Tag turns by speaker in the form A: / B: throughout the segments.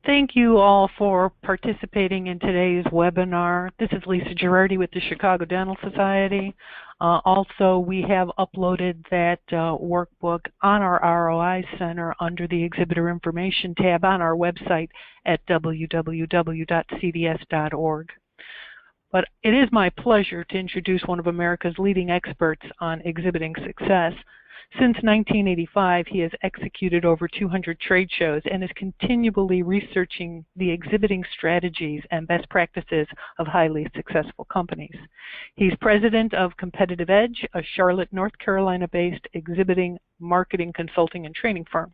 A: Thank you all for participating in today's webinar. This is Lisa Girardi with the Chicago Dental Society. Also, we have uploaded that workbook on our ROI Center under the Exhibitor Information tab on our website at www.cds.org. But it is my pleasure to introduce one of America's leading experts on exhibiting success. Since 1985, he has executed over 200 trade shows and is continually researching the exhibiting strategies and best practices of highly successful companies. He's president of Competitive Edge, a Charlotte, North Carolina-based exhibiting, marketing, consulting, and training firm.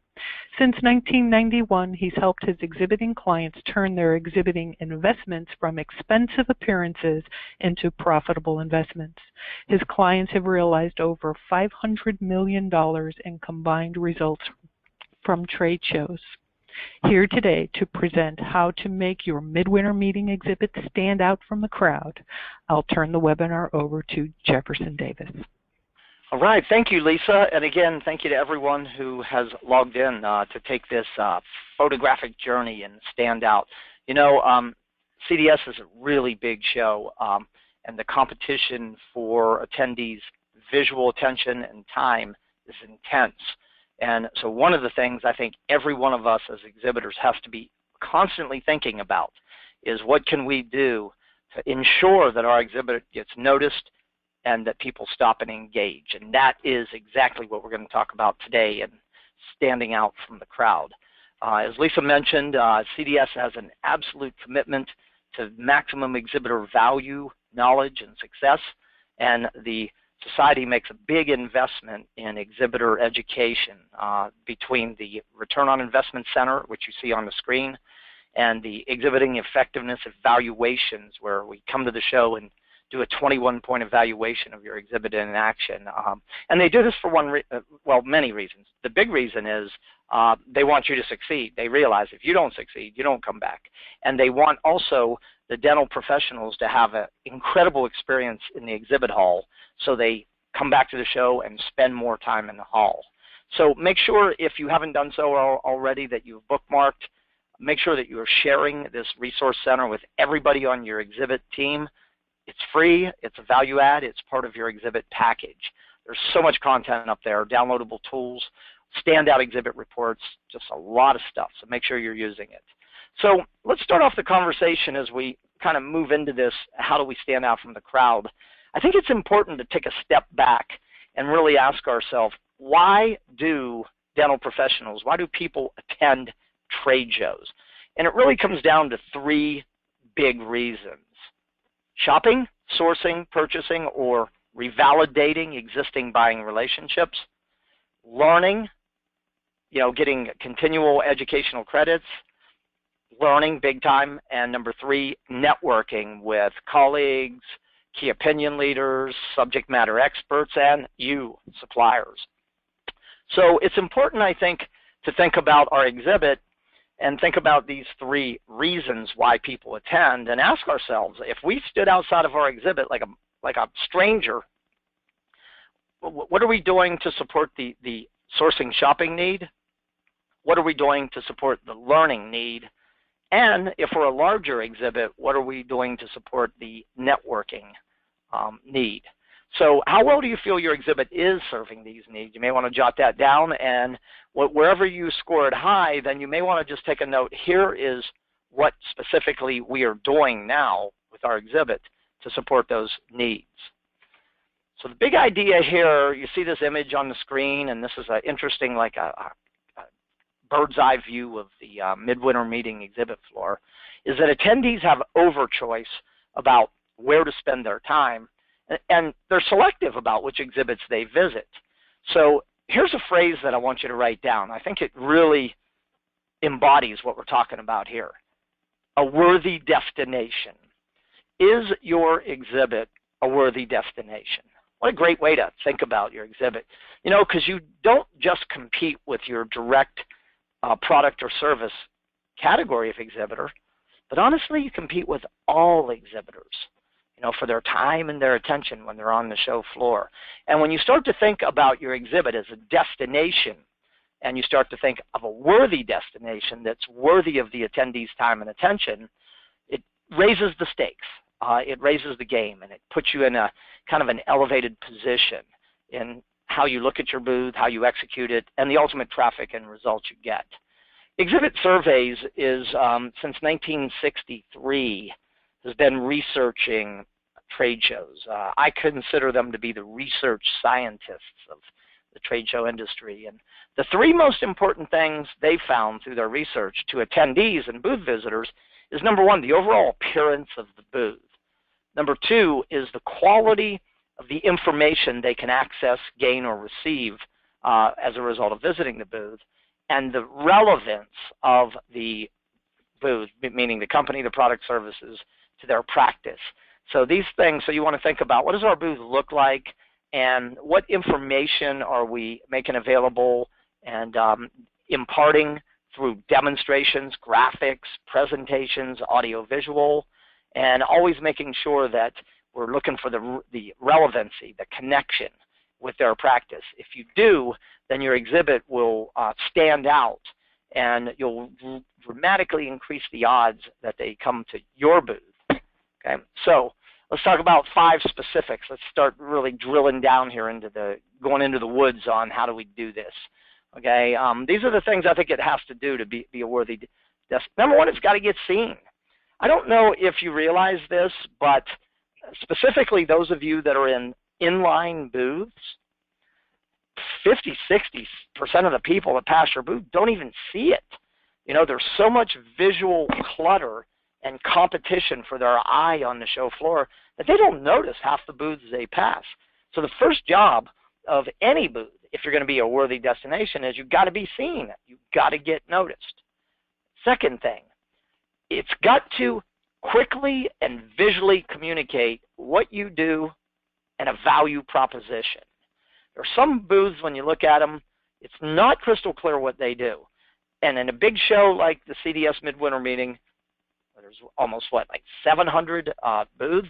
A: Since 1991, he's helped his exhibiting clients turn their exhibiting investments from expensive appearances into profitable investments. His clients have realized over $500 million in combined results from trade shows. Here today to present how to make your Midwinter meeting exhibit stand out from the crowd, I'll turn the webinar over to Jefferson Davis.
B: All right, thank you, Lisa. And again, thank you to everyone who has logged in to take this photographic journey and stand out. You know, CDS is a really big show, and the competition for attendees' visual attention and time is intense. And so one of the things I think every one of us as exhibitors has to be constantly thinking about is what can we do to ensure that our exhibit gets noticed and that people stop and engage. And that is exactly what we're going to talk about today in standing out from the crowd. As Lisa mentioned, CDS has an absolute commitment to maximum exhibitor value, knowledge, and success. And the Society makes a big investment in exhibitor education between the Return on Investment Center, which you see on the screen, and the Exhibiting Effectiveness Evaluations, where we come to the show and do a 21-point evaluation of your exhibit in action. And they do this for many reasons. The big reason is they want you to succeed. They realize if you don't succeed, you don't come back. And they want also the dental professionals to have an incredible experience in the exhibit hall, so they come back to the show and spend more time in the hall. So make sure, if you haven't done so already, that you've bookmarked. Make sure that you are sharing this resource center with everybody on your exhibit team. It's free, it's a value add, it's part of your exhibit package. There's so much content up there, downloadable tools, standout exhibit reports, just a lot of stuff, so make sure you're using it. So let's start off the conversation as we kind of move into this, how do we stand out from the crowd? I think it's important to take a step back and really ask ourselves, why do dental professionals, why do people attend trade shows? And it really comes down to three big reasons. Shopping, sourcing, purchasing, or revalidating existing buying relationships. Learning, getting continual educational credits. Learning big time. And number three, networking with colleagues, key opinion leaders, subject matter experts, and you, suppliers. So it's important, I think, to think about our exhibit and think about these three reasons why people attend and ask ourselves, if we stood outside of our exhibit like a stranger, what are we doing to support the sourcing shopping need? What are we doing to support the learning need? And if we're a larger exhibit, what are we doing to support the networking need? So how well do you feel your exhibit is serving these needs? You may want to jot that down, and wherever you score it high, then you may want to just take a note. Here is what specifically we are doing now with our exhibit to support those needs. So the big idea here, you see this image on the screen, and this is an interesting, like a bird's eye view of the Midwinter meeting exhibit floor, is that attendees have overchoice about where to spend their time, and they're selective about which exhibits they visit. So here's a phrase that I want you to write down. I think it really embodies what we're talking about here. A worthy destination. Is your exhibit a worthy destination? What a great way to think about your exhibit. Because you don't just compete with your direct product or service category of exhibitor, but honestly, you compete with all exhibitors, for their time and their attention when they're on the show floor. And when you start to think about your exhibit as a destination, and you start to think of a worthy destination that's worthy of the attendees' time and attention, it raises the stakes. It raises the game, and it puts you in a kind of an elevated position in how you look at your booth, how you execute it, and the ultimate traffic and results you get. Exhibit Surveys is, since 1963, has been researching trade shows. I consider them to be the research scientists of the trade show industry. And the three most important things they found through their research to attendees and booth visitors is, number one, the overall appearance of the booth. Number two is the quality of the information they can access, gain, or receive as a result of visiting the booth, and the relevance of the booth, meaning the company, the product, services, to their practice. So these things, so you want to think about, what does our booth look like, and what information are we making available and imparting through demonstrations, graphics, presentations, audio-visual, and always making sure that we're looking for the relevancy, the connection with their practice. If you do, then your exhibit will stand out, and you'll dramatically increase the odds that they come to your booth. Okay, so let's talk about 5 specifics. Let's start really drilling down here into going into the woods on how do we do this. Okay, these are the things I think it has to do to be a worthy destination. Number one, it's got to get seen. I don't know if you realize this, but specifically those of you that are in inline booths, 50–60% of the people that pass your booth don't even see it. You know, there's so much visual clutter and competition for their eye on the show floor that they don't notice half the booths they pass. So the first job of any booth, if you're going to be a worthy destination, is you've got to be seen. You've got to get noticed. Second thing, it's got to quickly and visually communicate what you do and a value proposition. There are some booths, when you look at them, it's not crystal clear what they do. And in a big show like the CDS Midwinter meeting, there's almost, like 700 booths,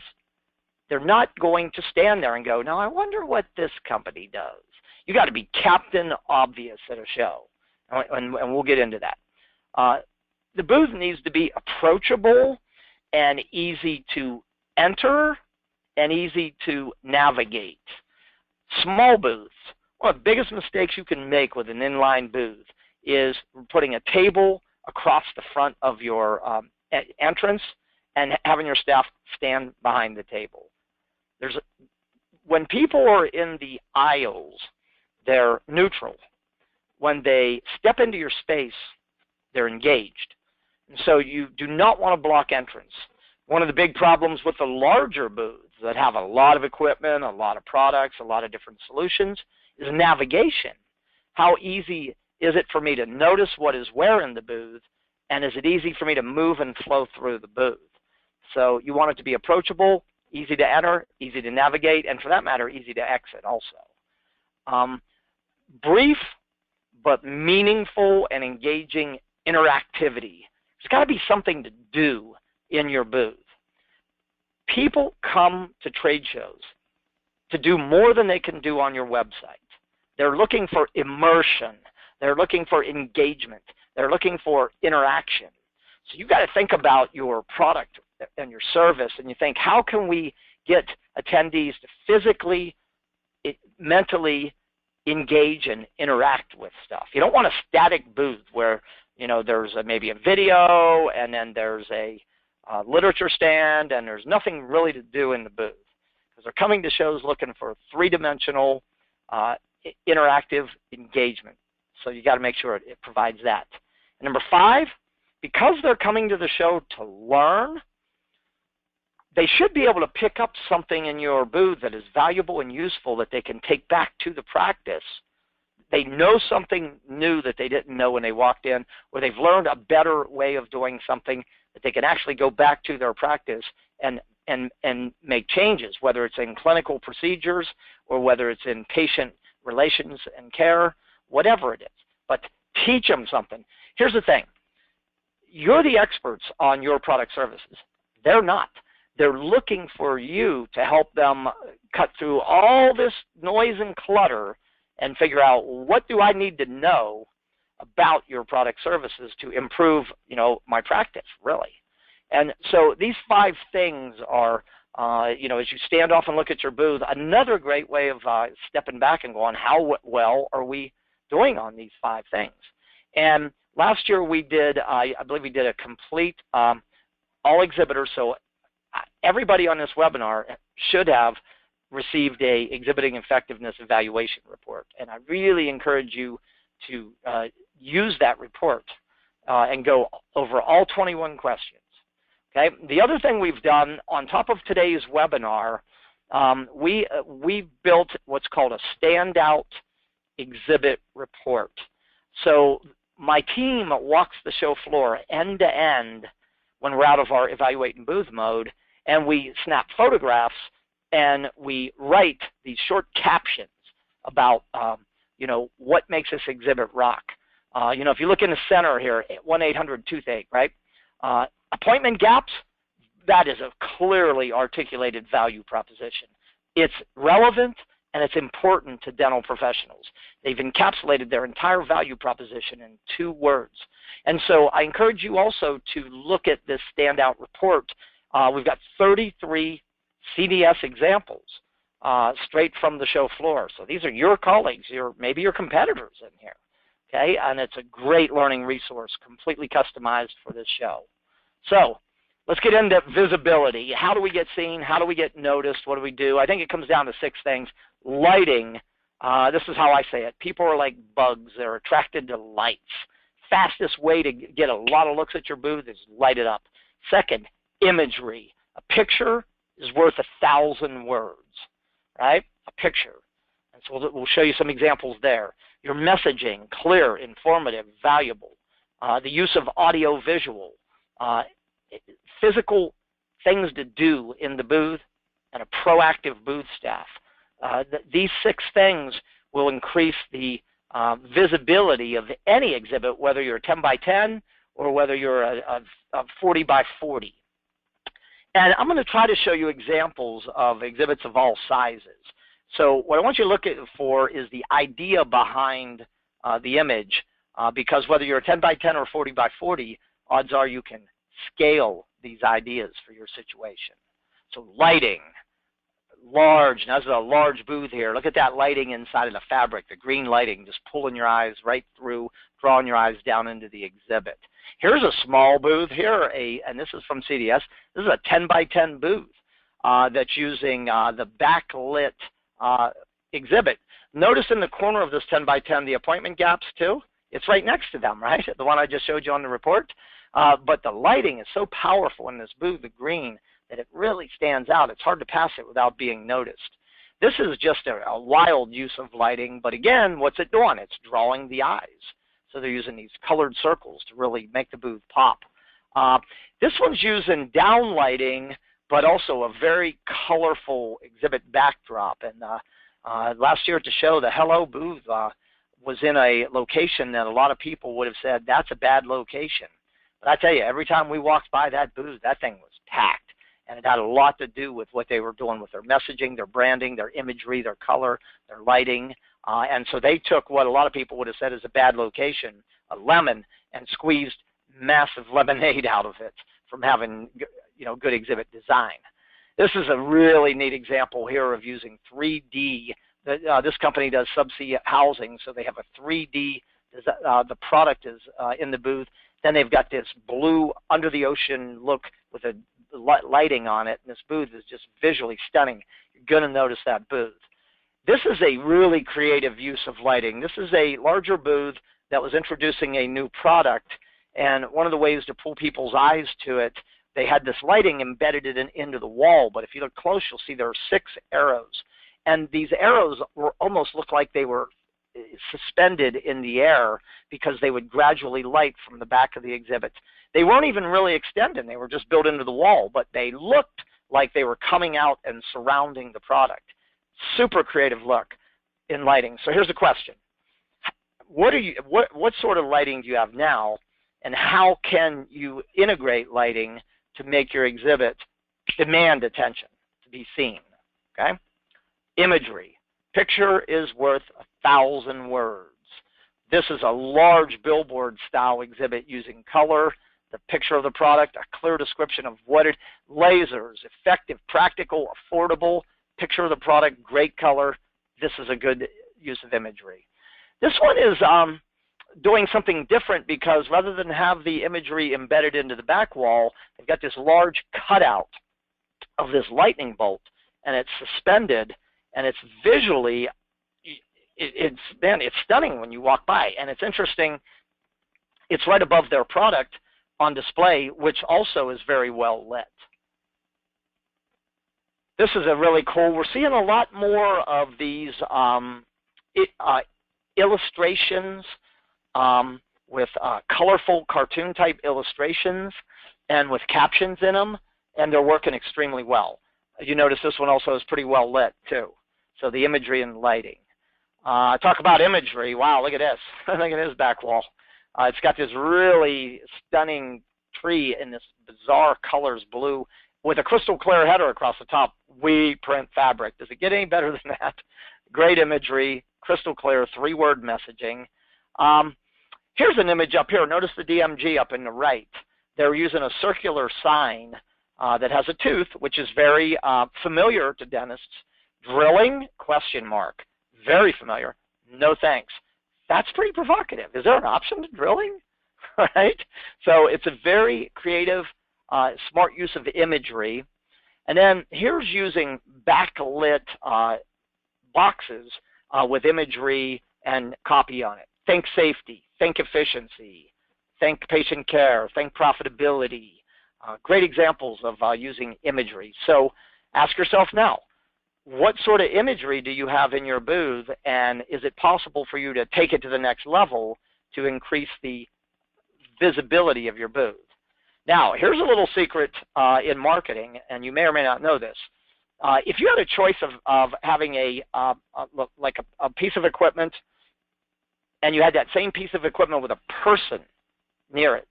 B: they're not going to stand there and go, now I wonder what this company does. You got to be captain obvious at a show, and we'll get into that. The booth needs to be approachable and easy to enter and easy to navigate. Small booths, one of the biggest mistakes you can make with an inline booth is putting a table across the front of your entrance and having your staff stand behind the table. When people are in the aisles, they're neutral. When they step into your space, they're engaged. And so you do not want to block entrance. One of the big problems with the larger booths that have a lot of equipment, a lot of products, a lot of different solutions is navigation. How easy is it for me to notice what is where in the booth, and is it easy for me to move and flow through the booth? So you want it to be approachable, easy to enter, easy to navigate, and for that matter, easy to exit also. Brief but meaningful and engaging interactivity. There's got to be something to do in your booth. People come to trade shows to do more than they can do on your website. They're looking for immersion. They're looking for engagement. They're looking for interaction. So you've got to think about your product and your service, and you think, how can we get attendees to physically, mentally engage and interact with stuff? You don't want a static booth where, you know, there's maybe a video and then there's a literature stand and there's nothing really to do in the booth, because they're coming to shows looking for three-dimensional interactive engagement. So you got to make sure it provides that. And number 5, because they're coming to the show to learn, they should be able to pick up something in your booth that is valuable and useful that they can take back to the practice. They know something new that they didn't know when they walked in, or they've learned a better way of doing something that they can actually go back to their practice and make changes, whether it's in clinical procedures or whether it's in patient relations and care, whatever it is. But teach them something. Here's the thing. You're the experts on your product services. They're not. They're looking for you to help them cut through all this noise and clutter and figure out, what do I need to know about your product services to improve, my practice, really. And so these 5 things are, as you stand off and look at your booth, another great way of stepping back and going, how well are we doing on these 5 things? And last year we did, I believe we did a complete all exhibitors, so everybody on this webinar should have received a exhibiting effectiveness evaluation report. And I really encourage you to use that report and go over all 21 questions. Okay. The other thing we've done on top of today's webinar, we built what's called a standout exhibit report. So my team walks the show floor end to end when we're out of our evaluate and booth mode, and we snap photographs and we write these short captions about what makes this exhibit rock. If you look in the center here, 1-800-toothache, right? Appointment gaps, that is a clearly articulated value proposition. It's relevant and it's important to dental professionals. They've encapsulated their entire value proposition in 2 words. And so I encourage you also to look at this standout report. We've got 33 CDS examples straight from the show floor. So these are your colleagues, maybe your competitors in here. Okay, and it's a great learning resource, completely customized for this show. So let's get into visibility. How do we get seen? How do we get noticed? What do we do? I think it comes down to 6 things. Lighting, this is how I say it. People are like bugs. They're attracted to lights. Fastest way to get a lot of looks at your booth is light it up. Second, imagery. A picture is worth 1,000 words, right? A picture. And so we'll show you some examples there. Your messaging, clear, informative, valuable. The use of audio visual. Physical things to do in the booth, and a proactive booth staff. These 6 things will increase the visibility of any exhibit, whether you're a 10 by 10 or whether you're a 40 by 40. And I'm going to try to show you examples of exhibits of all sizes. So what I want you to look for is the idea behind the image, because whether you're a 10 by 10 or 40 by 40, odds are you can scale these ideas for your situation. So lighting, large. Now this is a large booth here. Look at that lighting inside of the fabric, the green lighting just pulling your eyes right through, drawing your eyes down into the exhibit. Here's a small booth here, and this is from CDS. This is a 10 by 10 booth that's using the backlit exhibit. Notice in the corner of this 10 by 10 the appointment gaps too. It's right next to them, right? The one I just showed you on the report. But the lighting is so powerful in this booth, the green, that it really stands out. It's hard to pass it without being noticed. This is just a wild use of lighting, but again, what's it doing? It's drawing the eyes. So they're using these colored circles to really make the booth pop. This one's using down lighting, but also a very colorful exhibit backdrop. And last year at the show, the Hello booth was in a location that a lot of people would have said, that's a bad location. But I tell you, every time we walked by that booth, that thing was packed. And it had a lot to do with what they were doing with their messaging, their branding, their imagery, their color, their lighting. And so they took what a lot of people would have said is a bad location, a lemon, and squeezed massive lemonade out of it from having good exhibit design. This is a really neat example here of using 3D. This company does subsea housing, so they have a 3D. The product is in the booth. Then they've got this blue under the ocean look with a lighting on it, and this booth is just visually stunning. You're going to notice that booth. This is a really creative use of lighting. This is a larger booth that was introducing a new product, and one of the ways to pull people's eyes to it, they had this lighting embedded into the wall, but if you look close, you'll see there are 6 arrows. And these arrows almost look like they were suspended in the air because they would gradually light from the back of the exhibit. They weren't even really extending. They were just built into the wall, but they looked like they were coming out and surrounding the product. Super creative look in lighting. So here's the question. What sort of lighting do you have now, and how can you integrate lighting to make your exhibit demand attention, to be seen? Okay? Imagery. Picture is worth 1,000 words. This is a large billboard style exhibit using color, the picture of the product, a clear description of what it, lasers, effective, practical, affordable, picture of the product, great color. This is a good use of imagery. This one is doing something different because rather than have the imagery embedded into the back wall, they've got this large cutout of this lightning bolt, and it's suspended, and it's visually, it's stunning when you walk by. And it's interesting, it's right above their product on display, which also is very well lit. This is a really cool, we're seeing a lot more of these illustrations with colorful cartoon type illustrations and with captions in them, and they're working extremely well. You notice this one also is pretty well lit too. So the imagery and lighting. Talk about imagery. Wow, look at this. Look at this back wall. It's got this really stunning tree in this bizarre colors, blue, with a crystal clear header across the top. We print fabric. Does it get any better than that? Great imagery, crystal clear, 3-word messaging. Here's an image up here. Notice the DMG up in the right. They're using a circular sign that has a tooth, which is very familiar to dentists. Drilling? Question mark. Very familiar. No thanks. That's pretty provocative. Is there an option to drilling? Right? So it's a very creative, smart use of imagery. And then here's using backlit boxes with imagery and copy on it. Think safety, think efficiency, think patient care, think profitability. Great examples of using imagery. So ask yourself now, what sort of imagery do you have in your booth, and is it possible for you to take it to the next level to increase the visibility of your booth? Now, here's a little secret in marketing, and you may or may not know this. If you had a choice of having a piece of equipment, and you had that same piece of equipment with a person near it,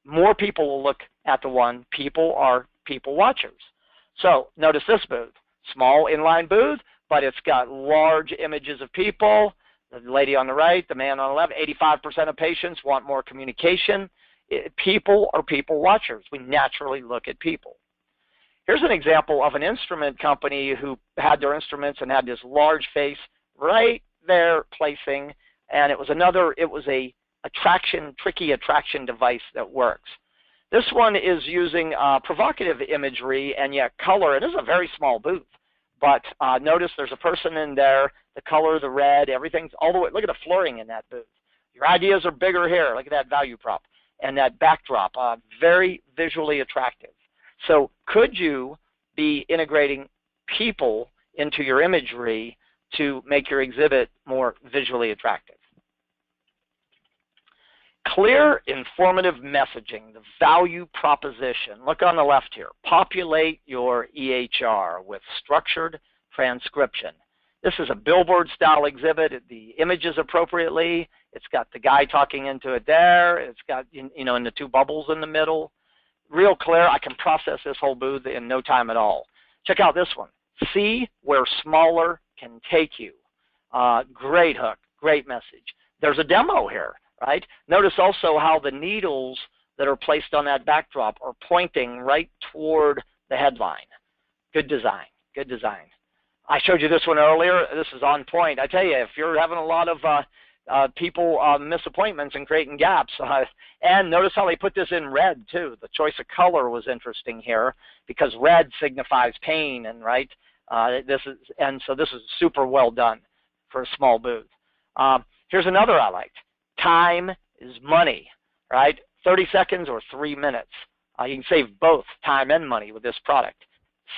B: more people will look at the one. People are people watchers. So notice this booth. Small inline booth, but it's got large images of people. The lady on the right, the man on the left, 85% of patients want more communication. People are people watchers. We naturally look at people. Here's an example of an instrument company who had their instruments and had this large face right there placing, and it was a tricky attraction device that works. This one is using provocative imagery and yet color. It is a very small booth, but notice there's a person in there, the color, the red, everything's all the way. Look at the flooring in that booth. Your ideas are bigger here. Look at that value prop and that backdrop, very visually attractive. So could you be integrating people into your imagery to make your exhibit more visually attractive? Clear, informative messaging, the value proposition. Look on the left here. Populate your EHR with structured transcription. This is a billboard-style exhibit. The images appropriately. It's got the guy talking into it there. It's got, in the 2 bubbles in the middle. Real clear. I can process this whole booth in no time at all. Check out this one. See where smaller can take you. Great hook. Great message. There's a demo here. Right? Notice also how the needles that are placed on that backdrop are pointing right toward the headline. Good design. Good design. I showed you this one earlier. This is on point. I tell you, if you're having a lot of people miss appointments and creating gaps, and notice how they put this in red too. The choice of color was interesting here because red signifies pain, and so this is super well done for a small booth. Here's another I liked. Time is money, right? 30 seconds or 3 minutes. You can save both time and money with this product.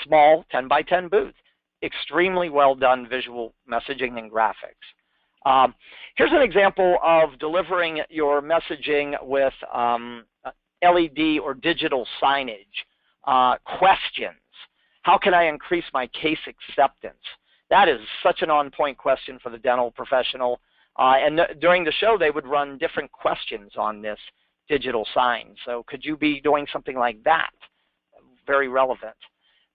B: Small 10 by 10 booth. Extremely well done visual messaging and graphics. Here's an example of delivering your messaging with LED or digital signage. Questions. How can I increase my case acceptance? That is such an on-point question for the dental professional. And during the show, they would run different questions on this digital sign. So could you be doing something like that? Very relevant.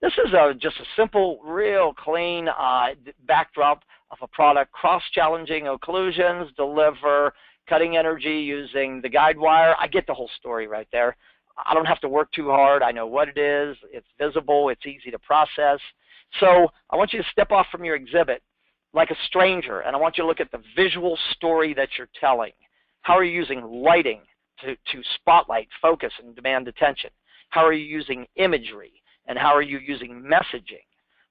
B: This is just a simple, real clean backdrop of a product, cross-challenging occlusions, deliver cutting energy using the guide wire. I get the whole story right there. I don't have to work too hard. I know what it is. It's visible. It's easy to process. So I want you to step off from your exhibit like a stranger, and I want you to look at the visual story that you're telling. How are you using lighting to spotlight, focus, and demand attention? How are you using imagery? And how are you using messaging?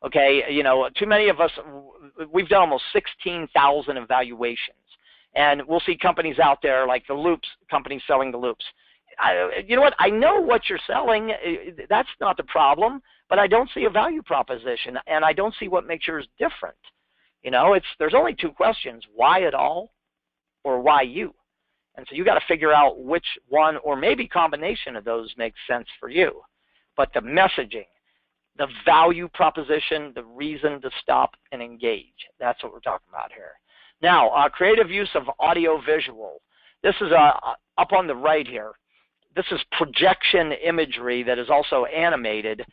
B: Okay, you know, too many of us, we've done almost 16,000 evaluations. And we'll see companies out there like the loops, companies selling the loops. You know what? I know what you're selling. That's not the problem. But I don't see a value proposition, and I don't see what makes yours different. You know, there's only two questions: why it all, or why you? And so you got to figure out which one, or maybe combination of those makes sense for you. But the messaging, the value proposition, the reason to stop and engage—that's what we're talking about here. Now, creative use of audio-visual. This is up on the right here. This is projection imagery that is also animated.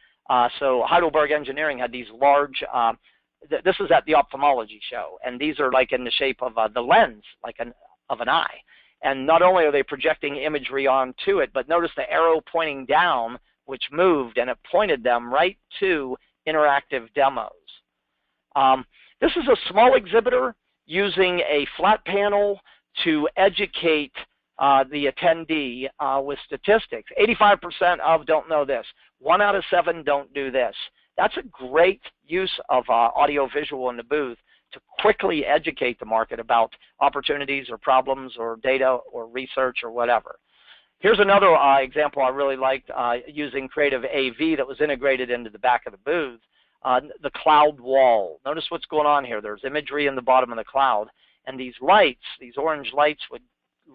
B: So Heidelberg Engineering had these large, this is at the ophthalmology show, and these are like in the shape of the lens, like of an eye. And not only are they projecting imagery onto it, but notice the arrow pointing down, which moved, and it pointed them right to interactive demos. This is a small exhibitor using a flat panel to educate the attendee with statistics. 85% of don't know this. 1 out of 7 don't do this. That's a great use of audio-visual in the booth to quickly educate the market about opportunities or problems or data or research or whatever. Here's another example I really liked using creative AV that was integrated into the back of the booth. The cloud wall. Notice what's going on here. There's imagery in the bottom of the cloud, and these lights, these orange lights, would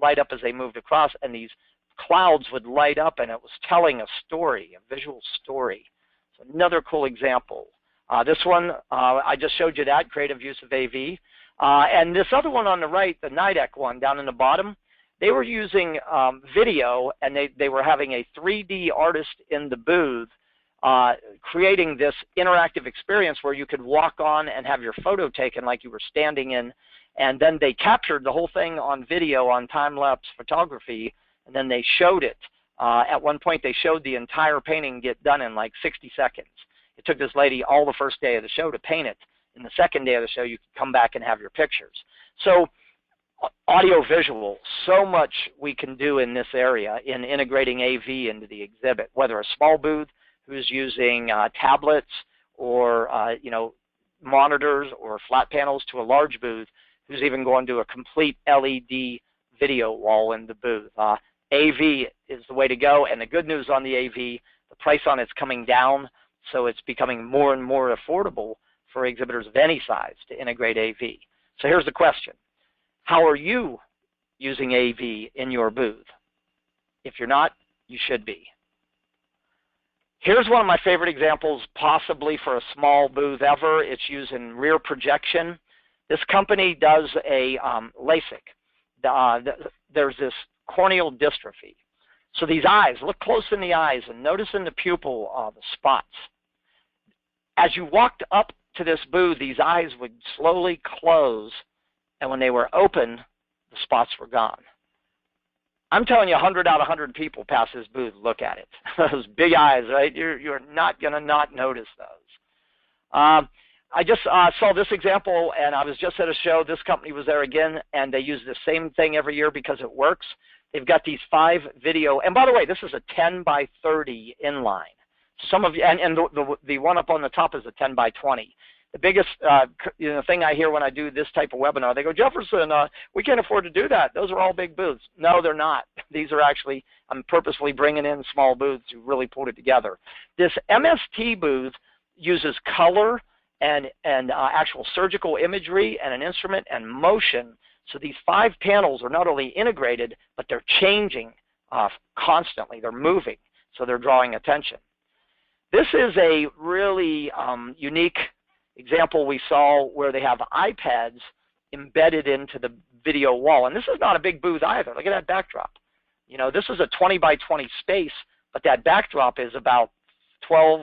B: light up as they moved across, and these clouds would light up, and it was telling a story, a visual story. So another cool example. This one, I just showed you that, creative use of AV. And this other one on the right, the Nidec one down in the bottom, they were using video, and they were having a 3D artist in the booth creating this interactive experience where you could walk on and have your photo taken like you were standing in, and then they captured the whole thing on video on time-lapse photography, and then they showed it. At one point, they showed the entire painting get done in like 60 seconds. It took this lady all the first day of the show to paint it. In the second day of the show, you could come back and have your pictures. So audio-visual, so much we can do in this area in integrating AV into the exhibit, whether a small booth who's using tablets or monitors or flat panels, to a large booth who's even going to a complete LED video wall in the booth. AV is the way to go, and the good news on the AV, the price on it's coming down, so it's becoming more and more affordable for exhibitors of any size to integrate AV. So here's the question: how are you using AV in your booth? If you're not, you should be. Here's one of my favorite examples, possibly for a small booth ever. It's using rear projection. This company does a LASIK. There's this corneal dystrophy. So these eyes, look close in the eyes and notice in the pupil the spots. As you walked up to this booth, these eyes would slowly close, and when they were open, the spots were gone. I'm telling you, 100 out of 100 people pass this booth, look at it. Those big eyes, right? You're not going to not notice those. I just saw this example, and I was just at a show. This company was there again, and they use the same thing every year because it works. They've got these 5 video, and by the way, this is a 10 by 30 inline. Some of you, and the one up on the top is a 10 by 20. The biggest thing I hear when I do this type of webinar, they go, Jefferson, we can't afford to do that. Those are all big booths. No, they're not. These are actually, I'm purposely bringing in small booths who really pulled it together. This MST booth uses color and actual surgical imagery and an instrument and motion. So these 5 panels are not only integrated, but they're changing constantly. They're moving, so they're drawing attention. This is a really unique example we saw where they have iPads embedded into the video wall. And this is not a big booth either. Look at that backdrop. You know, this is a 20 by 20 space, but that backdrop is about 12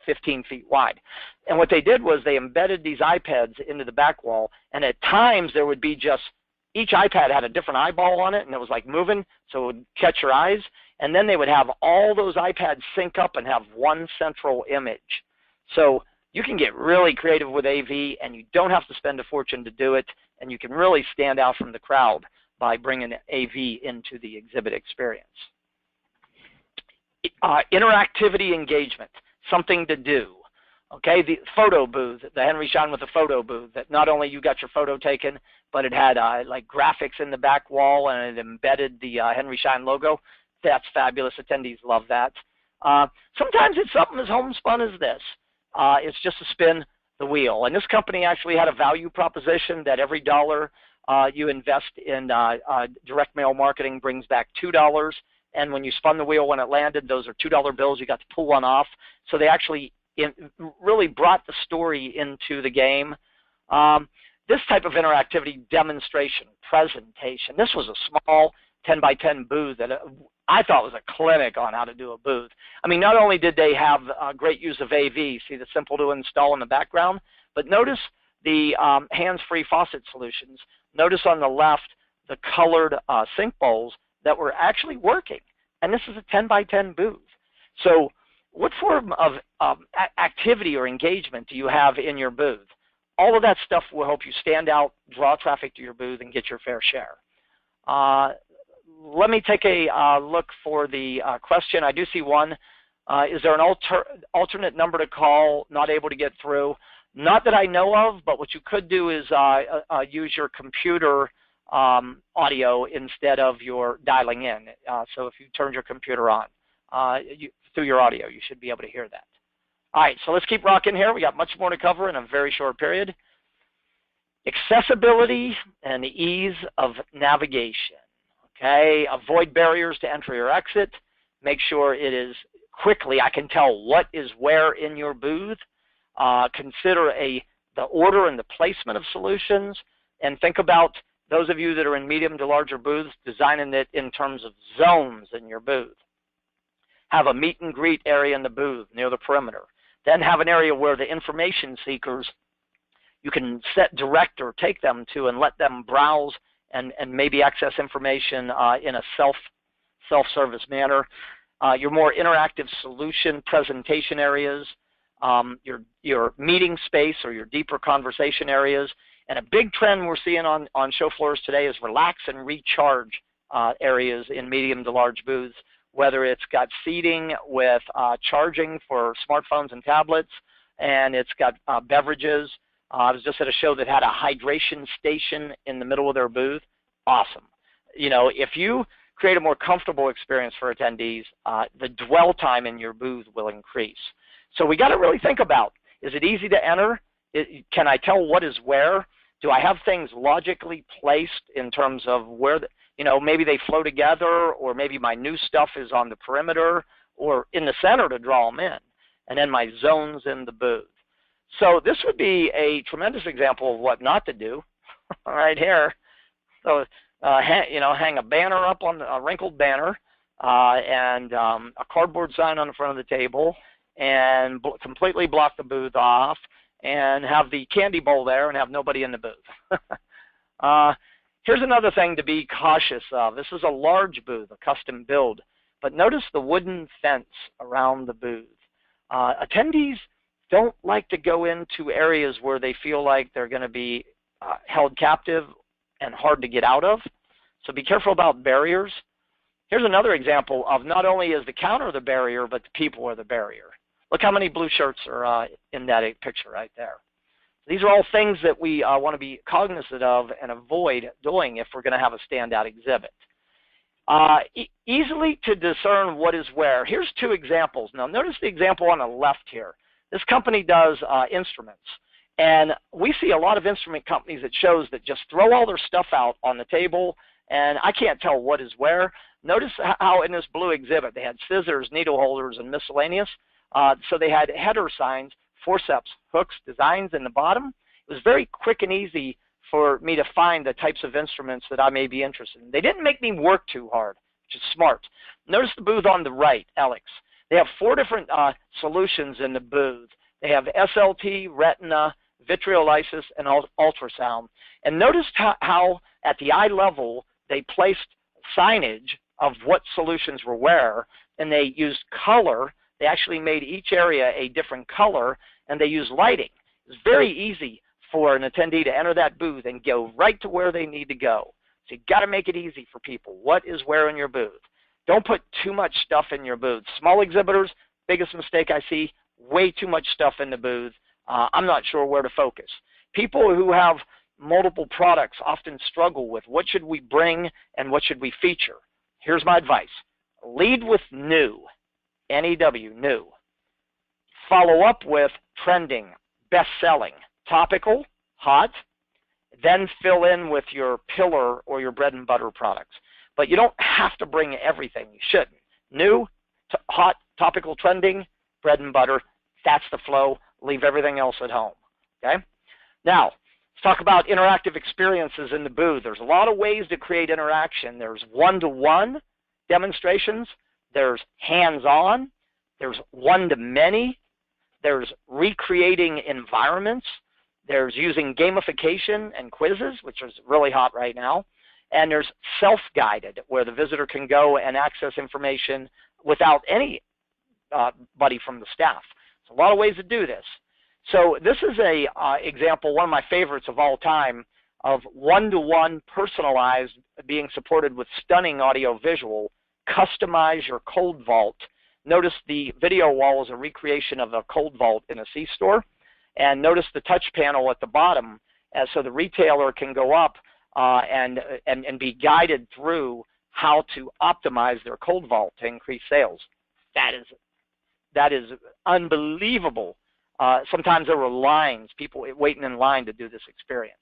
B: 15 feet wide. And what they did was they embedded these iPads into the back wall, and at times there would be just, each iPad had a different eyeball on it, and it was like moving, so it would catch your eyes. And then they would have all those iPads sync up and have one central image. So you can get really creative with AV, and you don't have to spend a fortune to do it, and you can really stand out from the crowd by bringing AV into the exhibit experience. Interactivity engagement, something to do. Okay, the photo booth, the Henry Schein with the photo booth, that not only you got your photo taken, but it had like graphics in the back wall and it embedded the Henry Schein logo. That's fabulous. Attendees love that. Sometimes it's something as homespun as this. It's just to spin the wheel. And this company actually had a value proposition that every dollar you invest in direct mail marketing brings back $2. And when you spun the wheel when it landed, those are $2 bills. You got to pull one off. So they actually really brought the story into the game. This type of interactivity, demonstration, presentation. This was a small 10 by 10 booth that I thought was a clinic on how to do a booth. I mean, not only did they have great use of AV, see the simple to install in the background, but notice the hands-free faucet solutions. Notice on the left the colored sink bowls that were actually working. And this is a 10 by 10 booth. So what form of activity or engagement do you have in your booth? All of that stuff will help you stand out, draw traffic to your booth, and get your fair share. Let me take a look for the question. I do see one. Is there an alternate number to call, not able to get through? Not that I know of, but what you could do is use your computer audio instead of your dialing in. So if you turned your computer on through your audio, you should be able to hear that. All right, so let's keep rocking here. We got much more to cover in a very short period. Accessibility and ease of navigation. Okay, avoid barriers to entry or exit. Make sure it is quickly, I can tell what is where in your booth. Consider the order and the placement of solutions, and think about those of you that are in medium to larger booths, designing it in terms of zones in your booth. Have a meet and greet area in the booth near the perimeter. Then have an area where the information seekers, you can set direct or take them to and let them browse and maybe access information in a self-service manner. Your more interactive solution presentation areas, your meeting space or your deeper conversation areas. And a big trend we're seeing on show floors today is relax and recharge areas in medium to large booths, whether it's got seating with charging for smartphones and tablets, and it's got beverages. I was just at a show that had a hydration station in the middle of their booth. Awesome. You know, if you create a more comfortable experience for attendees, the dwell time in your booth will increase. So we got to really think about, is it easy to enter? Can I tell what is where? Do I have things logically placed in terms of where, maybe they flow together, or maybe my new stuff is on the perimeter or in the center to draw them in, and then my zones in the booth. So this would be a tremendous example of what not to do right here. So, hang a banner up on a wrinkled banner and a cardboard sign on the front of the table, and completely block the booth off, and have the candy bowl there and have nobody in the booth. Here's another thing to be cautious of. This is a large booth, a custom build, but notice the wooden fence around the booth. Attendees don't like to go into areas where they feel like they're going to be held captive and hard to get out of. So be careful about barriers. Here's another example of not only is the counter the barrier, but the people are the barrier. Look how many blue shirts are in that picture right there. These are all things that we want to be cognizant of and avoid doing if we're going to have a standout exhibit. Easily to discern what is where. Here's two examples. Now notice the example on the left here. This company does instruments. And we see a lot of instrument companies at shows that just throw all their stuff out on the table, and I can't tell what is where. Notice how in this blue exhibit they had scissors, needle holders, and miscellaneous. So they had header signs, forceps, hooks, designs in the bottom. It was very quick and easy for me to find the types of instruments that I may be interested in. They didn't make me work too hard, which is smart. Notice the booth on the right, Alex. They have 4 different solutions in the booth. They have SLT, retina, vitreolysis, and ultrasound. And notice how at the eye level they placed signage of what solutions were where, and they used color. They actually made each area a different color, and they used lighting. It's very easy for an attendee to enter that booth and go right to where they need to go. So you've got to make it easy for people. What is where in your booth? Don't put too much stuff in your booth. Small exhibitors, biggest mistake I see, way too much stuff in the booth. I'm not sure where to focus. People who have multiple products often struggle with what should we bring and what should we feature. Here's my advice. Lead with new, N-E-W, new. Follow up with trending, best-selling, topical, hot, then fill in with your pillar or your bread and butter products. But you don't have to bring everything. You shouldn't. New, hot, topical, trending, bread and butter, that's the flow. Leave everything else at home. Okay? Now, let's talk about interactive experiences in the booth. There's a lot of ways to create interaction. There's one-to-one demonstrations. There's hands-on. There's one-to-many. There's recreating environments. There's using gamification and quizzes, which is really hot right now. And there's self-guided, where the visitor can go and access information without anybody from the staff. There's a lot of ways to do this. So this is a example, one of my favorites of all time, of one-to-one personalized, being supported with stunning audio-visual. Customize your cold vault. Notice the video wall is a recreation of a cold vault in a C-store. And notice the touch panel at the bottom, so the retailer can go up and be guided through how to optimize their cold vault to increase sales. That is unbelievable. Sometimes there were lines, people waiting in line to do this experience.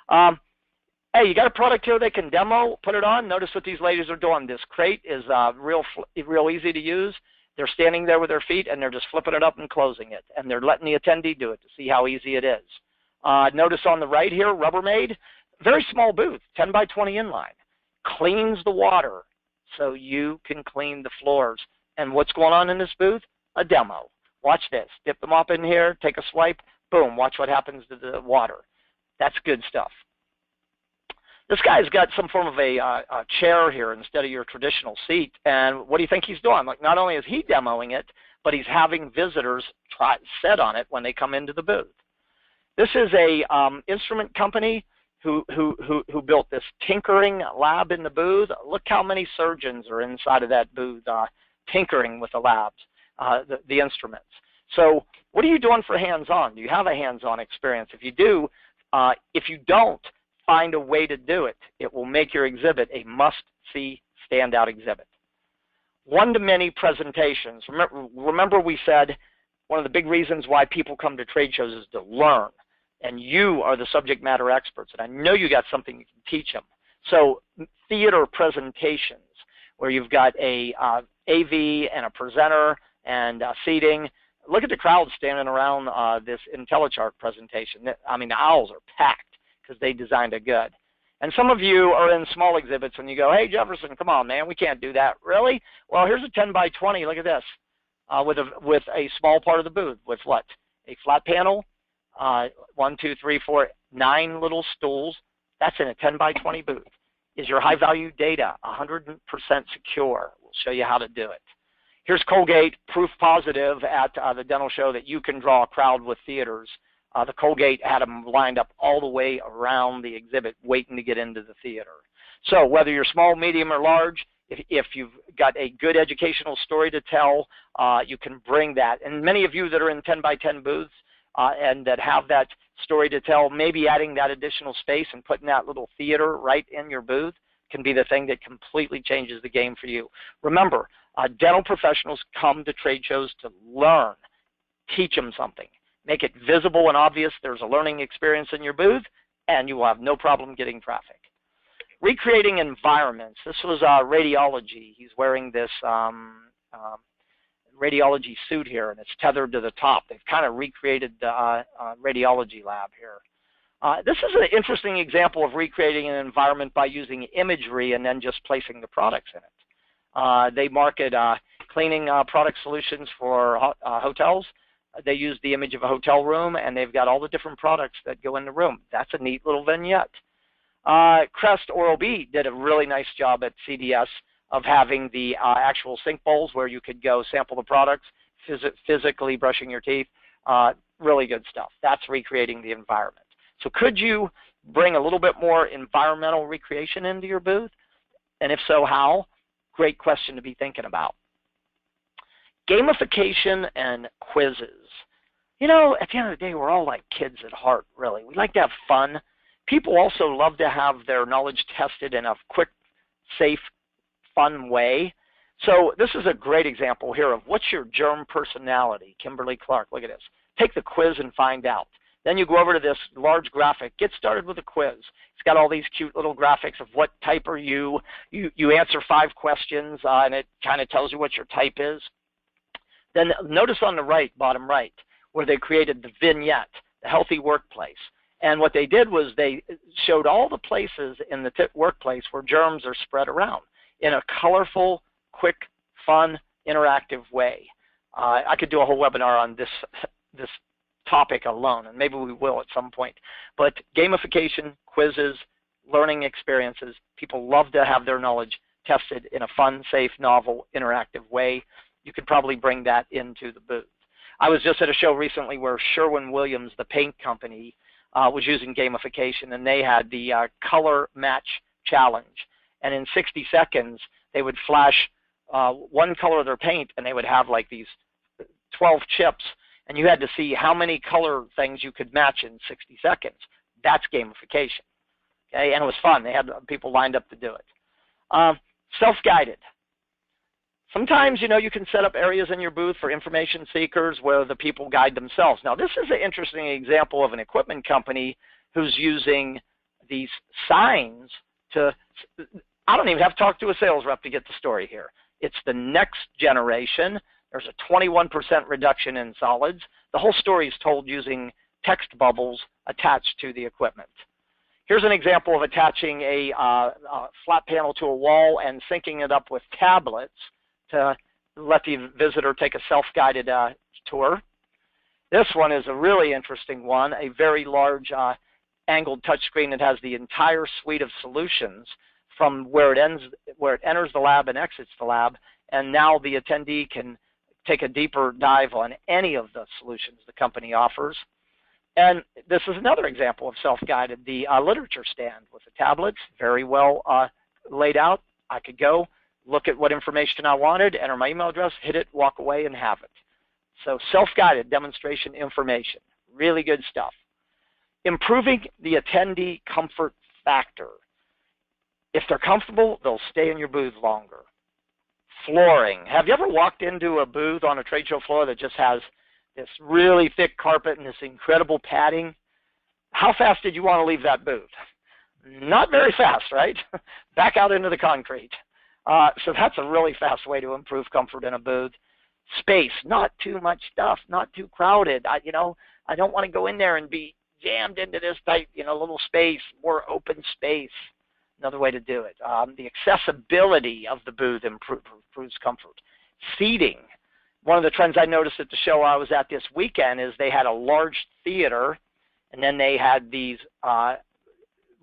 B: Hey, you got a product here they can demo, put it on. Notice what these ladies are doing. This crate is real easy to use. They're standing there with their feet, and they're just flipping it up and closing it. And they're letting the attendee do it to see how easy it is. Notice on the right here, Rubbermaid, very small booth, 10 by 20 inline. Cleans the water so you can clean the floors. And what's going on in this booth? A demo. Watch this. Dip the mop in here, take a swipe, boom, watch what happens to the water. That's good stuff. This guy's got some form of a chair here instead of your traditional seat, and what do you think he's doing? Like, not only is he demoing it, but he's having visitors sit on it when they come into the booth. This is a instrument company who built this tinkering lab in the booth. Look how many surgeons are inside of that booth tinkering with the labs, the instruments. So what are you doing for hands-on? Do you have a hands-on experience? If you do, if you don't, find a way to do it. It will make your exhibit a must-see, standout exhibit. One-to-many presentations. Remember we said one of the big reasons why people come to trade shows is to learn. And you are the subject matter experts. And I know you got something you can teach them. So theater presentations, where you've got a AV and a presenter and seating. Look at the crowd standing around this IntelliChart presentation. I mean, the aisles are packed because they designed it good. And some of you are in small exhibits and you go, hey, Jefferson, come on, man, we can't do that. Really? Well, here's a 10 by 20. Look at this. With a small part of the booth. With what? A flat panel, 1, 2, 3, 4, 9 little stools. That's in a 10 by 20 booth. Is your high-value data 100% secure? We'll show you how to do it. Here's Colgate, proof positive at the dental show that you can draw a crowd with theaters. The Colgate had them lined up all the way around the exhibit waiting to get into the theater. So whether you're small, medium, or large, if you've got a good educational story to tell, you can bring that. And many of you that are in 10 by 10 booths and that have that story to tell, maybe adding that additional space and putting that little theater right in your booth can be the thing that completely changes the game for you. Remember, dental professionals come to trade shows to learn. Teach them something. Make it visible and obvious there's a learning experience in your booth, and you will have no problem getting traffic. Recreating environments. This was radiology. He's wearing this radiology suit here, and it's tethered to the top. They've kind of recreated the radiology lab here. This is an interesting example of recreating an environment by using imagery and then just placing the products in it. They market cleaning product solutions for hotels. They use the image of a hotel room, and they've got all the different products that go in the room. That's a neat little vignette. Crest Oral-B did a really nice job at CDS of having the actual sink bowls where you could go sample the products, physically brushing your teeth. Really good stuff. That's recreating the environment. So could you bring a little bit more environmental recreation into your booth? And if so, how? Great question to be thinking about. Gamification and quizzes. You know, at the end of the day, we're all like kids at heart, really. We like to have fun. People also love to have their knowledge tested in a quick, safe, fun way. So this is a great example here of what's your germ personality. Kimberly Clark, look at this. Take the quiz and find out. Then you go over to this large graphic. Get started with a quiz. It's got all these cute little graphics of what type are you. You answer 5 questions, and it kind of tells you what your type is. Then notice on the right, bottom right, where they created the vignette, the healthy workplace. And what they did was they showed all the places in the workplace where germs are spread around in a colorful, quick, fun, interactive way. I could do a whole webinar on this topic alone, and maybe we will at some point. But gamification, quizzes, learning experiences, people love to have their knowledge tested in a fun, safe, novel, interactive way. You could probably bring that into the booth. I was just at a show recently where Sherwin-Williams, the paint company, was using gamification, and they had the color match challenge. And in 60 seconds, they would flash one color of their paint, and they would have like these 12 chips, and you had to see how many color things you could match in 60 seconds. That's gamification. Okay, and it was fun. They had people lined up to do it. Self-guided. Sometimes, you know, you can set up areas in your booth for information seekers where the people guide themselves. Now, this is an interesting example of an equipment company who's using these signs to, I don't even have to talk to a sales rep to get the story here. It's the next generation. There's a 21% reduction in solids. The whole story is told using text bubbles attached to the equipment. Here's an example of attaching a flat panel to a wall and syncing it up with tablets to let the visitor take a self-guided tour. This one is a really interesting one, a very large angled touchscreen that has the entire suite of solutions from where it enters the lab and exits the lab, and now the attendee can take a deeper dive on any of the solutions the company offers. And this is another example of self-guided, the literature stand with the tablets, very well laid out. I could go, look at what information I wanted, enter my email address, hit it, walk away, and have it. So self-guided demonstration information, really good stuff. Improving the attendee comfort factor. If they're comfortable, they'll stay in your booth longer. Flooring. Have you ever walked into a booth on a trade show floor that just has this really thick carpet and this incredible padding? How fast did you want to leave that booth? Not very fast, right? Back out into the concrete. So that's a really fast way to improve comfort in a booth. Space, not too much stuff, not too crowded. I don't want to go in there and be jammed into this tight, little space, more open space. Another way to do it. The accessibility of the booth improves comfort. Seating. One of the trends I noticed at the show I was at this weekend is they had a large theater, and then they had these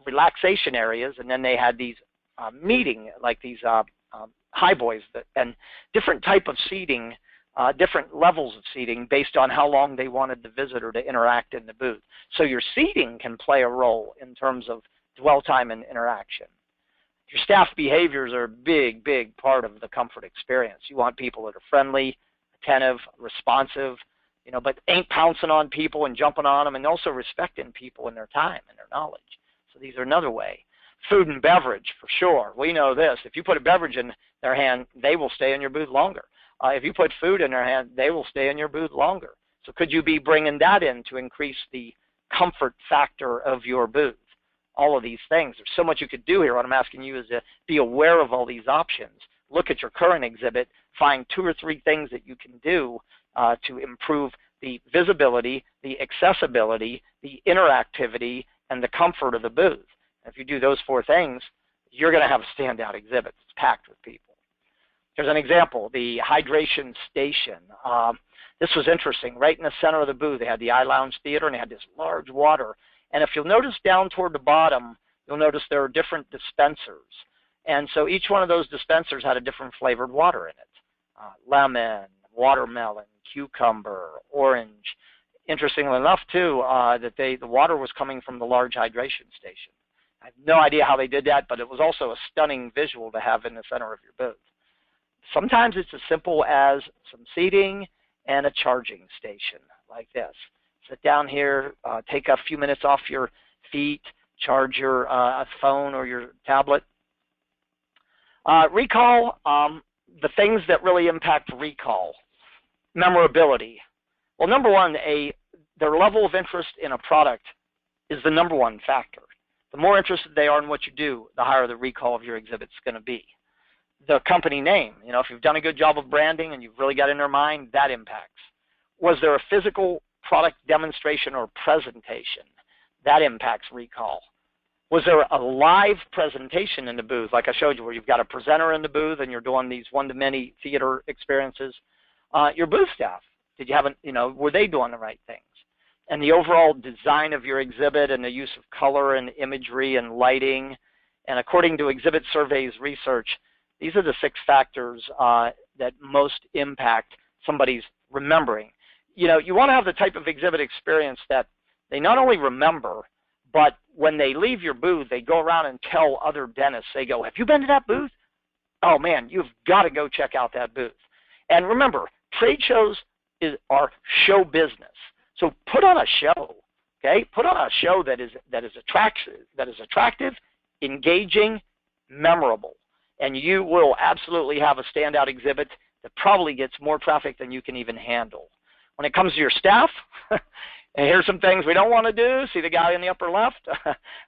B: relaxation areas, and then they had these meeting, like these high boys, and different type of seating, different levels of seating based on how long they wanted the visitor to interact in the booth. So your seating can play a role in terms of dwell time and interaction. Your staff behaviors are a big, big part of the comfort experience. You want people that are friendly, attentive, responsive, but ain't pouncing on people and jumping on them, and also respecting people and their time and their knowledge. So these are another way. Food and beverage, for sure. We know this. If you put a beverage in their hand, they will stay in your booth longer. If you put food in their hand, they will stay in your booth longer. So could you be bringing that in to increase the comfort factor of your booth? All of these things. There's so much you could do here. What I'm asking you is to be aware of all these options. Look at your current exhibit. Find 2 or 3 things that you can do to improve the visibility, the accessibility, the interactivity, and the comfort of the booth. If you do those 4 things, you're going to have a standout exhibit. It's packed with people. Here's an example, the hydration station. This was interesting. Right in the center of the booth, they had the I Lounge Theater, and they had this large water. And if you'll notice down toward the bottom, you'll notice there are different dispensers. And so each one of those dispensers had a different flavored water in it. Lemon, watermelon, cucumber, orange. Interestingly enough, too, that the water was coming from the large hydration station. I have no idea how they did that, but it was also a stunning visual to have in the center of your booth. Sometimes it's as simple as some seating and a charging station like this. Sit down here, take a few minutes off your feet, charge your phone or your tablet. Recall, the things that really impact recall. Memorability. Well, number one, their level of interest in a product is the number one factor. The more interested they are in what you do, the higher the recall of your exhibit is going to be. The company name, if you've done a good job of branding and you've really got in their mind, that impacts. Was there a physical product demonstration or presentation? That impacts recall. Was there a live presentation in the booth, like I showed you, where you've got a presenter in the booth and you're doing these one-to-many theater experiences? Your booth staff, did you have, were they doing the right things? And the overall design of your exhibit and the use of color and imagery and lighting. And according to Exhibit Surveys research, these are the 6 factors that most impact somebody's remembering. You want to have the type of exhibit experience that they not only remember, but when they leave your booth, they go around and tell other dentists. They go, have you been to that booth? Oh, man, you've got to go check out that booth. And remember, trade shows are show business. So put on a show, okay? Put on a show that is attractive, engaging, memorable. And you will absolutely have a standout exhibit that probably gets more traffic than you can even handle. When it comes to your staff, and here's some things we don't want to do. See the guy in the upper left?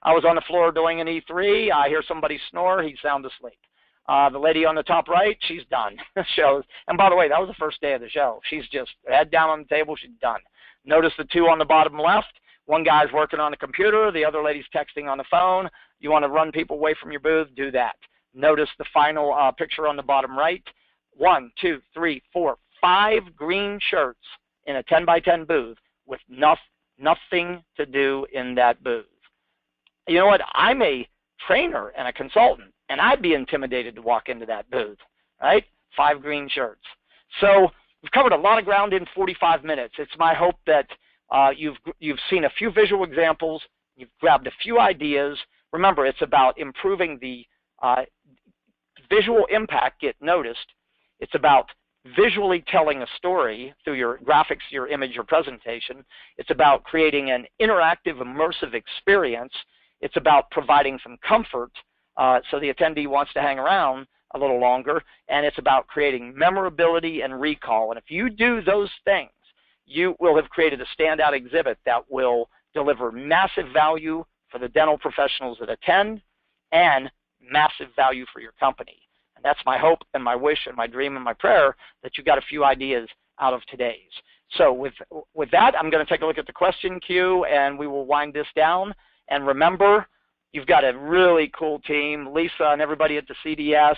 B: I was on the floor doing an E3. I hear somebody snore. He's sound asleep. The lady on the top right, she's done. Shows. And by the way, that was the first day of the show. She's just head down on the table. She's done. Notice the 2 on the bottom left. One guy's working on the computer. The other lady's texting on the phone. You want to run people away from your booth? Do that. Notice the final picture on the bottom right. 1, 2, 3, 4, 5 green shirts in a 10 by 10 booth with nothing to do in that booth. You know what? I'm a trainer and a consultant, and I'd be intimidated to walk into that booth, right? 5 green shirts. So we've covered a lot of ground in 45 minutes. It's my hope that you've seen a few visual examples, you've grabbed a few ideas. Remember, it's about improving the visual impact, get noticed. It's about visually telling a story through your graphics, your image, your presentation. It's about creating an interactive, immersive experience. It's about providing some comfort so the attendee wants to hang around a little longer. And it's about creating memorability and recall. And if you do those things, you will have created a standout exhibit that will deliver massive value for the dental professionals that attend and massive value for your company. And that's my hope and my wish and my dream and my prayer, that you got a few ideas out of today's. So with that, I'm going to take a look at the question queue, and we will wind this down. And remember, you've got a really cool team. Lisa and everybody at the CDS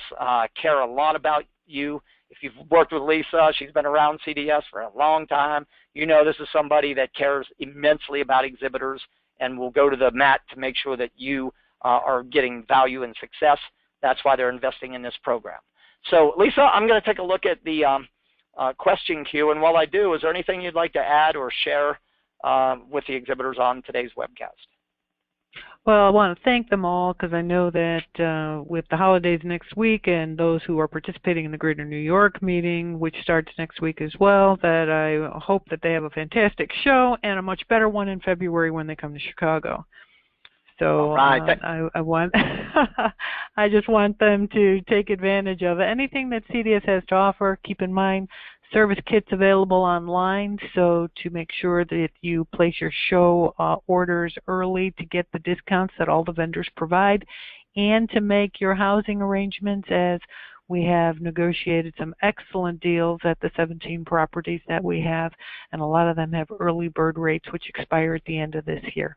B: care a lot about you. If you've worked with Lisa, she's been around CDS for a long time. You know this is somebody that cares immensely about exhibitors and will go to the mat to make sure that you are getting value and success. That's why they're investing in this program. So, Lisa, I'm going to take a look at the question queue. And while I do, is there anything you'd like to add or share with the exhibitors on today's webcast?
A: Well, I want to thank them all, because I know that with the holidays next week and those who are participating in the Greater New York meeting, which starts next week as well, that I hope that they have a fantastic show and a much better one in February when they come to Chicago. So
B: right.
A: I want I just want them to take advantage of anything that CDS has to offer. Keep in mind, service kits available online, so to make sure that you place your show orders early to get the discounts that all the vendors provide, and to make your housing arrangements, as we have negotiated some excellent deals at the 17 properties that we have, and a lot of them have early bird rates which expire at the end of this year.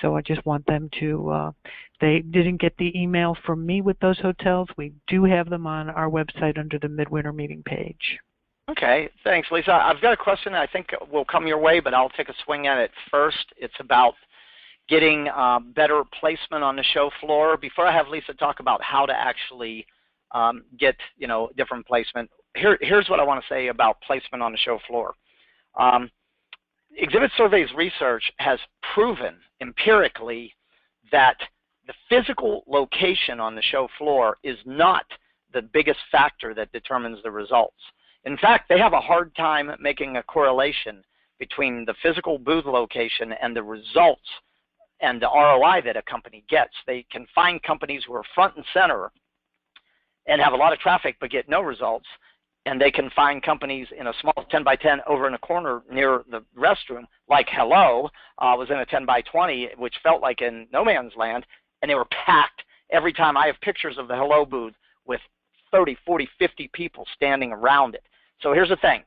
A: So I just want them to, they didn't get the email from me with those hotels. We do have them on our website under the Midwinter meeting page.
B: Okay, thanks, Lisa. I've got a question I think will come your way, but I'll take a swing at it first. It's about getting better placement on the show floor. Before I have Lisa talk about how to actually get different placement, here's what I want to say about placement on the show floor. Exhibit Surveys research has proven empirically that the physical location on the show floor is not the biggest factor that determines the results. In fact, they have a hard time making a correlation between the physical booth location and the results and the ROI that a company gets. They can find companies who are front and center and have a lot of traffic but get no results, and they can find companies in a small 10 by 10 over in a corner near the restroom, like Hello was in a 10 by 20, which felt like in no man's land, and they were packed every time. I have pictures of the Hello booth with 30, 40, 50 people standing around it. So here's the thing.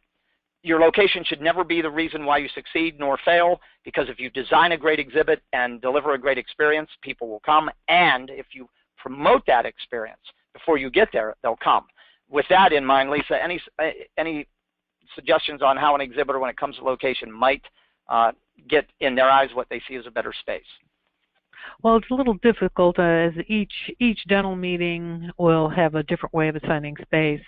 B: Your location should never be the reason why you succeed nor fail, because if you design a great exhibit and deliver a great experience, people will come, and if you promote that experience before you get there, they'll come. With that in mind, Lisa, any suggestions on how an exhibitor, when it comes to location, might get in their eyes what they see as a better space?
A: Well, it's a little difficult as each dental meeting will have a different way of assigning space.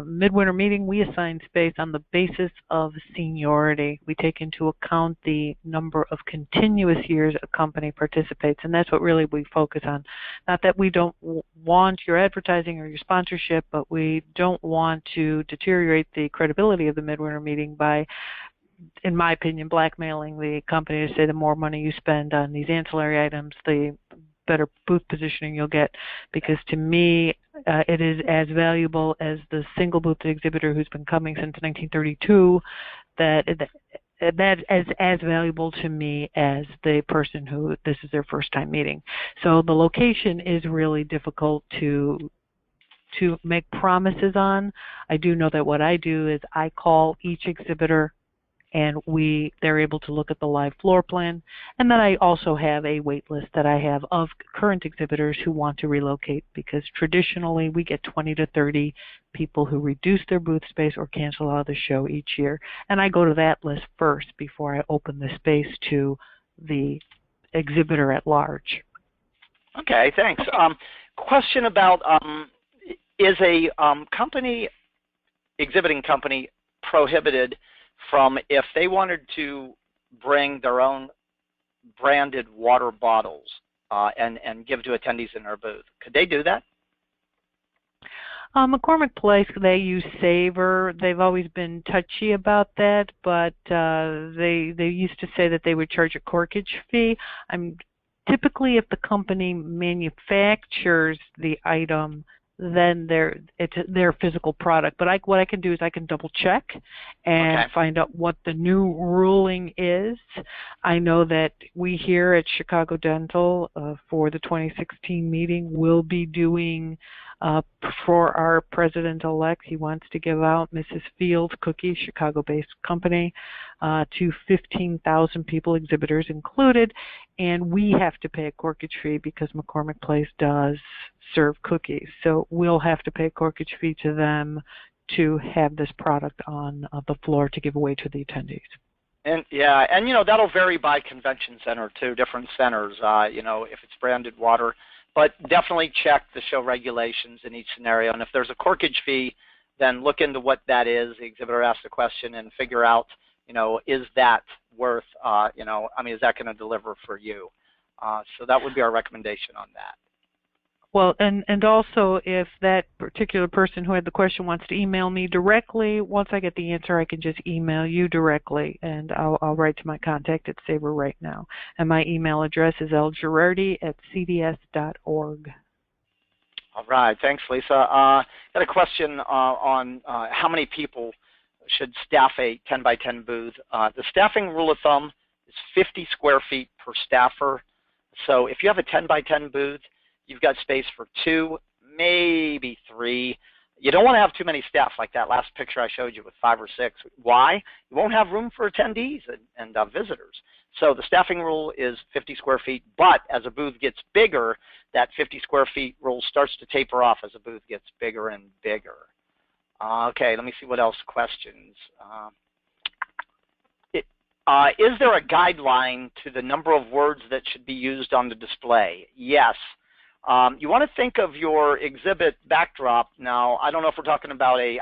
A: Midwinter meeting, we assign space on the basis of seniority. We take into account the number of continuous years a company participates, and that's what really we focus on. Not that we don't want your advertising or your sponsorship, but we don't want to deteriorate the credibility of the Midwinter meeting by, in my opinion, blackmailing the company to say the more money you spend on these ancillary items, the better booth positioning you'll get. Because to me, it is as valuable as the single booth exhibitor who's been coming since 1932. That is as valuable to me as the person who this is their first time meeting. So the location is really difficult to make promises on. I do know that what I do is I call each exhibitor, and they're able to look at the live floor plan. And then I also have a wait list that I have of current exhibitors who want to relocate, because traditionally we get 20 to 30 people who reduce their booth space or cancel out of the show each year. And I go to that list first before I open the space to the exhibitor at large.
B: Okay, thanks. Question about, is a exhibiting company prohibited from, if they wanted to bring their own branded water bottles and give to attendees in their booth? Could they do that?
A: McCormick Place, they use Savor. They've always been touchy about that, but they used to say that they would charge a corkage fee. Typically, if the company manufactures the item, then it's their physical product. But what I can do is I can double check and find out what the new ruling is. I know that we here at Chicago Dental for the 2016 meeting will be doing for our president-elect, he wants to give out Mrs. Fields cookies, Chicago-based company, to 15,000 people, exhibitors included, and we have to pay a corkage fee because McCormick Place does serve cookies. So we'll have to pay a corkage fee to them to have this product on the floor to give away to the attendees.
B: And that'll vary by convention center too, different centers, if it's branded water. But definitely check the show regulations in each scenario. And if there's a corkage fee, then look into what that is. The exhibitor asks the question and figure out, is that worth, is that going to deliver for you? So that would be our recommendation on that.
A: Well, and also if that particular person who had the question wants to email me directly, once I get the answer, I can just email you directly, and I'll write to my contact at Sabre right now. And my email address is lgerardi@cds.org.
B: All right. Thanks, Lisa. Got a question on how many people should staff a 10 by 10 booth. The staffing rule of thumb is 50 square feet per staffer. So if you have a 10 by 10 booth, you've got space for 2, maybe 3. You don't want to have too many staff like that last picture I showed you with 5 or 6. Why? You won't have room for attendees and visitors. So the staffing rule is 50 square feet, but as a booth gets bigger, that 50 square feet rule starts to taper off as a booth gets bigger and bigger. Okay, let me see what else questions. Is there a guideline to the number of words that should be used on the display? Yes. You want to think of your exhibit backdrop. Now, I don't know if we're talking about an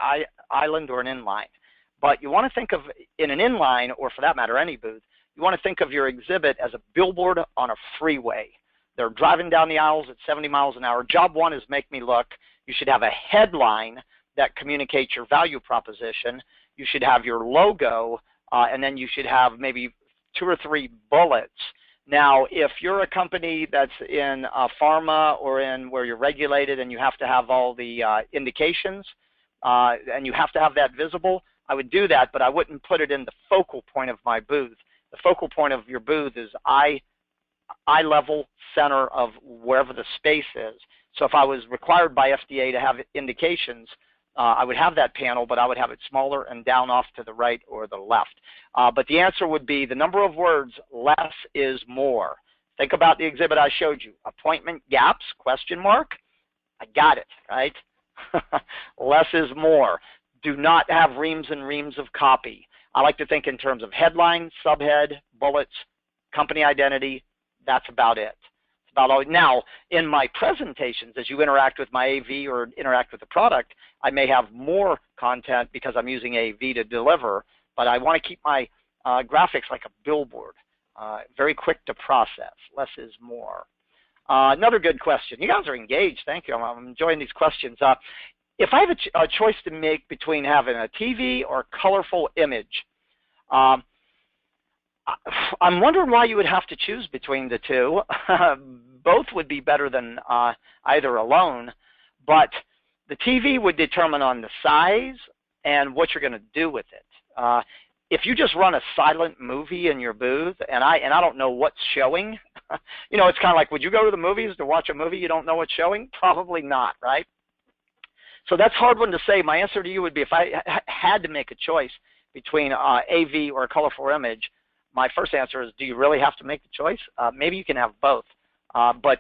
B: island or an inline, but you want to think of, in an inline, or for that matter, any booth, you want to think of your exhibit as a billboard on a freeway. They're driving down the aisles at 70 miles an hour. Job one is make me look. You should have a headline that communicates your value proposition. You should have your logo, and then you should have maybe 2 or 3 bullets. Now, if you're a company that's in pharma or in where you're regulated and you have to have all the indications and you have to have that visible, I would do that, but I wouldn't put it in the focal point of my booth. The focal point of your booth is eye level center of wherever the space is. So if I was required by FDA to have indications, I would have that panel, but I would have it smaller and down off to the right or the left. But the answer would be the number of words, less is more. Think about the exhibit I showed you. Appointment gaps, question mark. I got it, right? Less is more. Do not have reams and reams of copy. I like to think in terms of headline, subhead, bullets, company identity. That's about it. It's about all. Now, in my presentations, as you interact with my AV or interact with the product, I may have more content because I'm using AV to deliver, but I want to keep my graphics like a billboard, very quick to process. Less is more. Another good question. You guys are engaged. Thank you. I'm enjoying these questions. If I have a choice to make between having a TV or colorful image, I'm wondering why you would have to choose between the two. Both would be better than either alone, but the TV would determine on the size and what you're going to do with it. If you just run a silent movie in your booth, and I don't know what's showing, you know, it's kind of like, would you go to the movies to watch a movie you don't know what's showing? Probably not, right? So that's a hard one to say. My answer to you would be, if I had to make a choice between AV or a colorful image, my first answer is, do you really have to make the choice? Maybe you can have both. But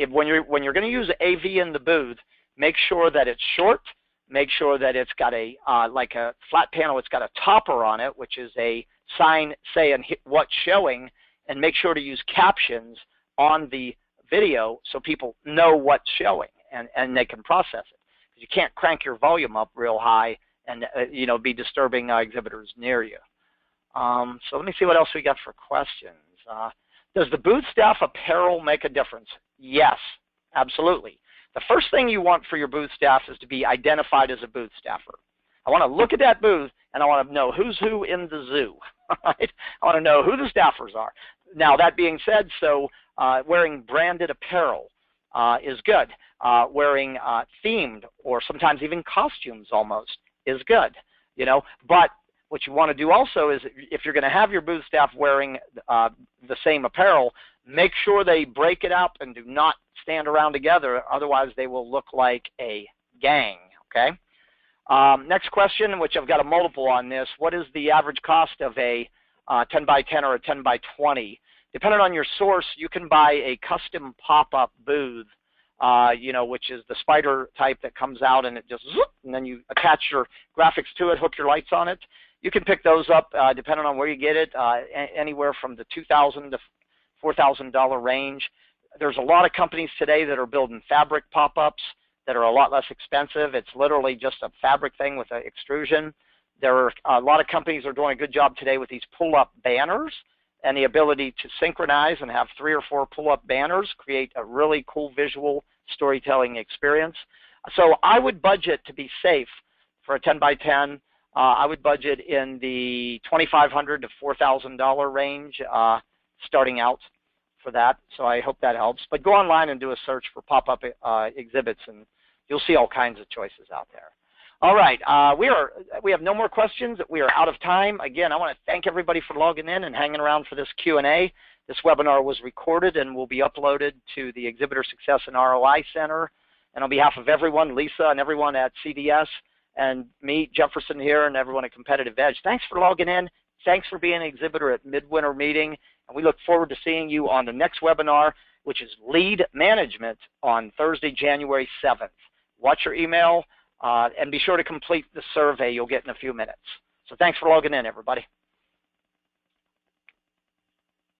B: when you're going to use AV in the booth, make sure that it's short. Make sure that it's got a like a flat panel. It's got a topper on it, which is a sign saying what's showing, and make sure to use captions on the video so people know what's showing and they can process it. You can't crank your volume up real high and you know, be disturbing exhibitors near you. So let me see what else we got for questions. Does the booth staff apparel make a difference? Yes, absolutely. The first thing you want for your booth staff is to be identified as a booth staffer. I want to look at that booth and I want to know who's who in the zoo. Right? I want to know who the staffers are. Now, that being said, so wearing branded apparel is good. Wearing themed or sometimes even costumes almost is good, you know. But what you want to do also is, if you're going to have your booth staff wearing the same apparel, make sure they break it up and do not stand around together. Otherwise, they will look like a gang, okay? Next question, which I've got a multiple on this. What is the average cost of a 10 by 10 or a 10 by 20? Depending on your source, you can buy a custom pop-up booth, you know, which is the spider type that comes out and it just zoop, and then you attach your graphics to it, hook your lights on it. You can pick those up depending on where you get it, anywhere from the $2,000 to $4,000 range. There's a lot of companies today that are building fabric pop-ups that are a lot less expensive. It's literally just a fabric thing with an extrusion. There are a lot of companies that are doing a good job today with these pull-up banners, and the ability to synchronize and have 3 or 4 pull-up banners create a really cool visual storytelling experience. So I would budget, to be safe, for a 10 by 10. I would budget in the $2,500 to $4,000 range starting out for that. So I hope that helps. But go online and do a search for pop-up exhibits, and you'll see all kinds of choices out there. All right, we have no more questions. We are out of time. Again, I want to thank everybody for logging in and hanging around for this Q&A. This webinar was recorded and will be uploaded to the Exhibitor Success and ROI Center. And on behalf of everyone, Lisa and everyone at CDS, and me, Jefferson here, and everyone at Competitive Edge, thanks for logging in. Thanks for being an exhibitor at Midwinter Meeting. And we look forward to seeing you on the next webinar, which is Lead Management on Thursday, January 7th. Watch your email and be sure to complete the survey you'll get in a few minutes. So thanks for logging in, everybody.